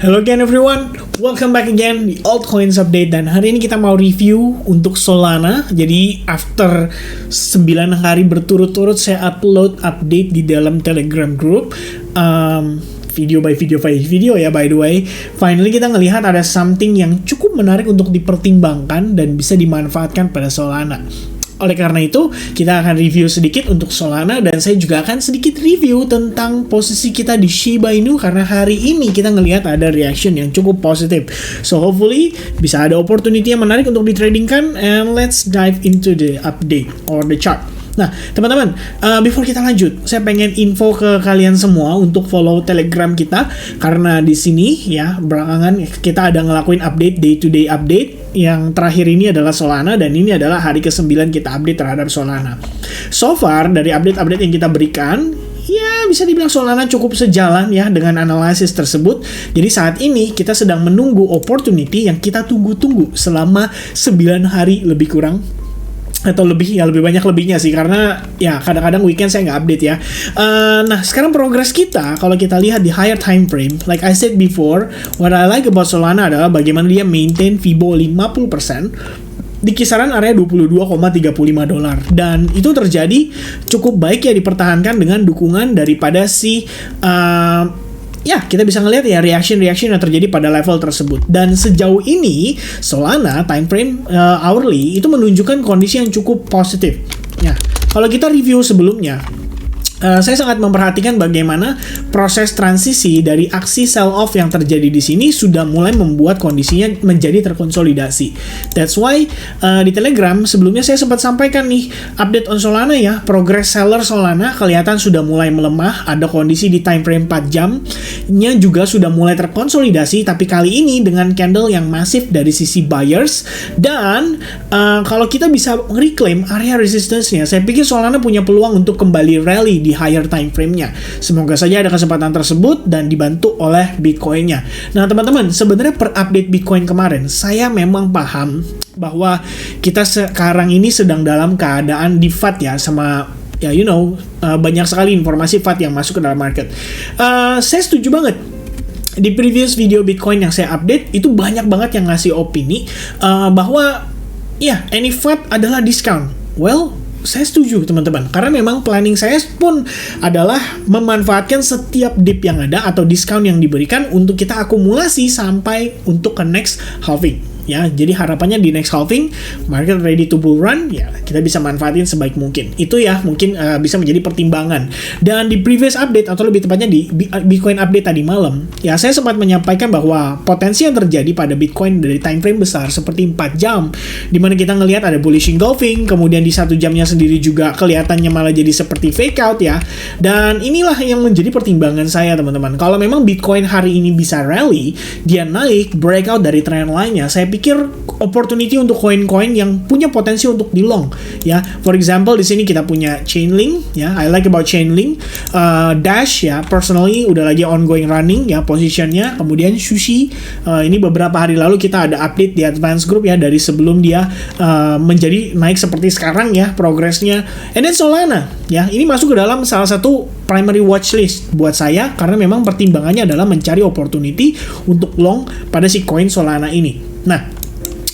Hello again everyone, welcome back again di Altcoins Update. Dan hari ini kita mau review untuk Solana. Jadi after 9 hari berturut-turut saya upload update di dalam Telegram group, video by video ya, by the way. Finally kita ngelihat ada something yang cukup menarik untuk dipertimbangkan dan bisa dimanfaatkan pada Solana. Oleh karena itu, kita akan review sedikit untuk Solana dan saya juga akan sedikit review tentang posisi kita di Shiba Inu karena hari ini kita ngelihat ada reaction yang cukup positif. So hopefully bisa ada opportunity yang menarik untuk ditradingkan, and let's dive into the update or the chart. Nah, teman-teman, before kita lanjut, saya pengen info ke kalian semua untuk follow Telegram kita karena di sini ya belakangan kita ada ngelakuin update day to day update. Yang terakhir ini adalah Solana dan ini adalah hari ke-9 kita update terhadap Solana. So far dari update-update yang kita berikan, ya bisa dibilang Solana cukup sejalan ya dengan analisis tersebut. Jadi saat ini kita sedang menunggu opportunity yang kita tunggu-tunggu selama 9 hari lebih kurang. Atau lebih banyak lebihnya sih karena ya kadang-kadang weekend saya nggak update ya. Nah sekarang progres kita kalau kita lihat di higher time frame, like I said before, what I like about Solana adalah bagaimana dia maintain Fibo 50% di kisaran area $22,35 dan itu terjadi cukup baik ya dipertahankan dengan dukungan daripada si ya, kita bisa ngelihat ya reaction yang terjadi pada level tersebut. Dan sejauh ini Solana time frame hourly itu menunjukkan kondisi yang cukup positif. Ya, kalau kita review sebelumnya, saya sangat memperhatikan bagaimana proses transisi dari aksi sell off yang terjadi di sini sudah mulai membuat kondisinya menjadi terkonsolidasi. That's why di Telegram sebelumnya saya sempat sampaikan nih update on Solana ya, progress seller Solana kelihatan sudah mulai melemah, ada kondisi di time frame 4 jamnya juga sudah mulai terkonsolidasi, tapi kali ini dengan candle yang masif dari sisi buyers dan kalau kita bisa reclaim area resistance-nya, saya pikir Solana punya peluang untuk kembali rally di higher time frame-nya. Semoga saja ada kesempatan tersebut dan dibantu oleh Bitcoin-nya. Nah, teman-teman, sebenarnya per update Bitcoin kemarin, saya memang paham bahwa kita sekarang ini sedang dalam keadaan di FUD ya, sama ya banyak sekali informasi FUD yang masuk ke dalam market. Saya setuju banget. Di previous video Bitcoin yang saya update, itu banyak banget yang ngasih opini bahwa ya, any FUD adalah discount. Well, saya setuju teman-teman, karena memang planning saya pun adalah memanfaatkan setiap dip yang ada atau diskon yang diberikan untuk kita akumulasi sampai untuk ke next halving. Ya, jadi harapannya di next halving market ready to bull run ya kita bisa manfaatin sebaik mungkin. Itu ya mungkin bisa menjadi pertimbangan. Dan di previous update atau lebih tepatnya di Bitcoin update tadi malam, ya saya sempat menyampaikan bahwa potensi yang terjadi pada Bitcoin dari time frame besar seperti 4 jam di mana kita ngelihat ada bullish engulfing, kemudian di 1 jamnya sendiri juga kelihatannya malah jadi seperti fake out ya. Dan inilah yang menjadi pertimbangan saya teman-teman. Kalau memang Bitcoin hari ini bisa rally, dia naik breakout dari trend line-nya, saya pikir opportunity untuk koin-koin yang punya potensi untuk di long ya. For example di sini kita punya Chainlink ya, I like about Chainlink, Dash ya, personally udah lagi ongoing running ya positionnya. Kemudian Sushi, ini beberapa hari lalu kita ada update di advance group ya dari sebelum dia menjadi naik seperti sekarang ya progresnya. And then Solana ya, ini masuk ke dalam salah satu primary watchlist buat saya karena memang pertimbangannya adalah mencari opportunity untuk long pada si koin Solana ini. Nah,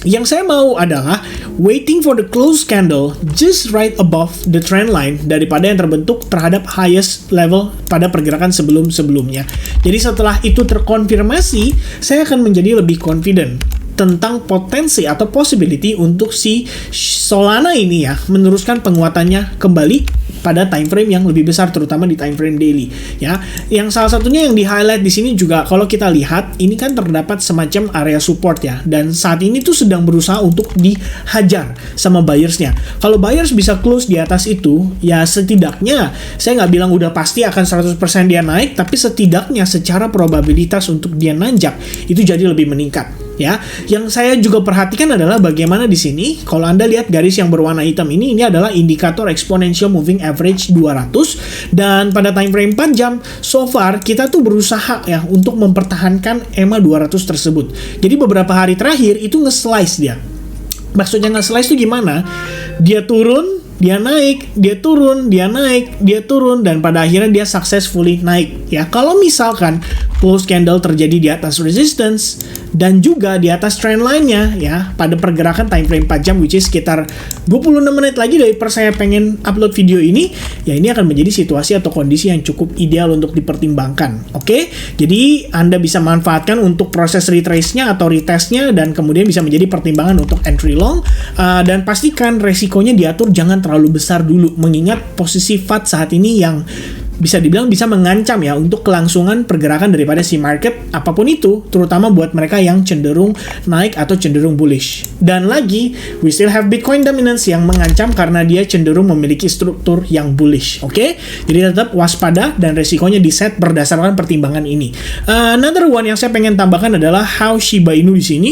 yang saya mau adalah waiting for the close candle just right above the trend line daripada yang terbentuk terhadap highest level pada pergerakan sebelum-sebelumnya. Jadi setelah itu terkonfirmasi, saya akan menjadi lebih confident tentang potensi atau possibility untuk si Solana ini ya meneruskan penguatannya kembali pada time frame yang lebih besar, terutama di time frame daily ya. Yang salah satunya yang di highlight di sini juga kalau kita lihat ini kan terdapat semacam area support ya, dan saat ini tuh sedang berusaha untuk dihajar sama buyersnya. Kalau buyers bisa close di atas itu ya setidaknya saya nggak bilang udah pasti akan 100% dia naik, tapi setidaknya secara probabilitas untuk dia nanjak itu jadi lebih meningkat. Ya, yang saya juga perhatikan adalah bagaimana di sini kalau Anda lihat garis yang berwarna hitam ini adalah indikator exponential moving average 200 dan pada time frame 4 jam so far kita tuh berusaha ya untuk mempertahankan EMA 200 tersebut. Jadi beberapa hari terakhir itu nge-slice dia. Maksudnya nge-slice itu gimana? Dia turun, dia naik, dia turun, dia naik, dia turun, dan pada akhirnya dia successfully naik. Ya, kalau misalkan close candle terjadi di atas resistance dan juga di atas trend line-nya ya pada pergerakan time frame 4 jam, which is sekitar 26 menit lagi dari saya pengen upload video ini, ya ini akan menjadi situasi atau kondisi yang cukup ideal untuk dipertimbangkan. Oke, jadi Anda bisa manfaatkan untuk proses retrace-nya atau retest-nya dan kemudian bisa menjadi pertimbangan untuk entry long, dan pastikan resikonya diatur jangan terlalu besar dulu, mengingat posisi FAT saat ini yang bisa dibilang bisa mengancam ya untuk kelangsungan pergerakan daripada si market apapun itu, terutama buat mereka yang cenderung naik atau cenderung bullish. Dan lagi, we still have Bitcoin dominance yang mengancam karena dia cenderung memiliki struktur yang bullish. Oke? Jadi tetap waspada dan resikonya di set berdasarkan pertimbangan ini. Another one yang saya pengen tambahkan adalah how Shiba Inu di sini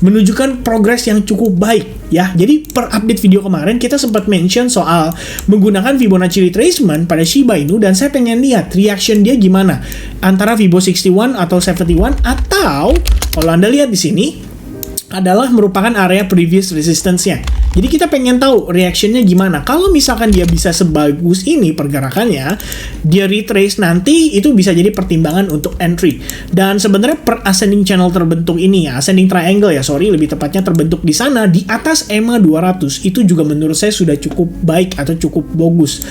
menunjukkan progres yang cukup baik ya. Jadi per update video kemarin kita sempat mention soal menggunakan Fibonacci retracement pada Shiba Inu, dan saya pengen lihat reaction dia gimana antara Fibo 61 atau 71, atau kalau Anda lihat di sini adalah merupakan area previous resistance-nya. Jadi kita pengen tahu reaction-nya gimana. Kalau misalkan dia bisa sebagus ini pergerakannya, dia retrace nanti, itu bisa jadi pertimbangan untuk entry. Dan sebenarnya per ascending channel terbentuk ini ya, ascending triangle ya, lebih tepatnya terbentuk di sana di atas EMA 200, itu juga menurut saya sudah cukup baik atau cukup bagus.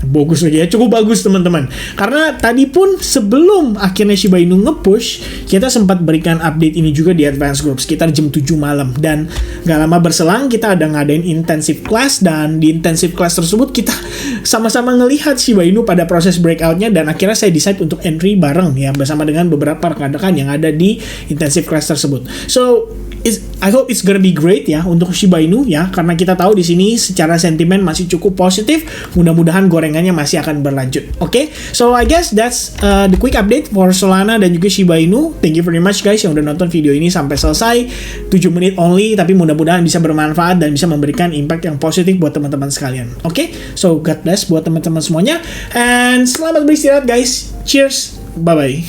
Bagus aja ya, cukup bagus teman-teman. Karena tadi pun sebelum akhirnya Shiba Inu nge-push, kita sempat berikan update ini juga di advance group sekitar jam 7 malam, dan gak lama berselang kita ada ngadain intensive class, dan di intensive class tersebut kita sama-sama ngelihat Shiba Inu pada proses breakout-nya, dan akhirnya saya decide untuk entry bareng ya bersama dengan beberapa rekan-rekan yang ada di intensive class tersebut. So I hope it's gonna be great ya untuk Shiba Inu ya, karena kita tahu di sini secara sentimen masih cukup positif. Mudah-mudahan gorengannya masih akan berlanjut. Oke, so I guess that's the quick update for Solana dan juga Shiba Inu. Thank you very much guys yang udah nonton video ini sampai selesai. 7 menit only, tapi mudah-mudahan bisa bermanfaat dan bisa memberikan impact yang positif buat teman-teman sekalian. Oke, so God bless buat teman-teman semuanya, and selamat beristirahat guys. Cheers, bye bye.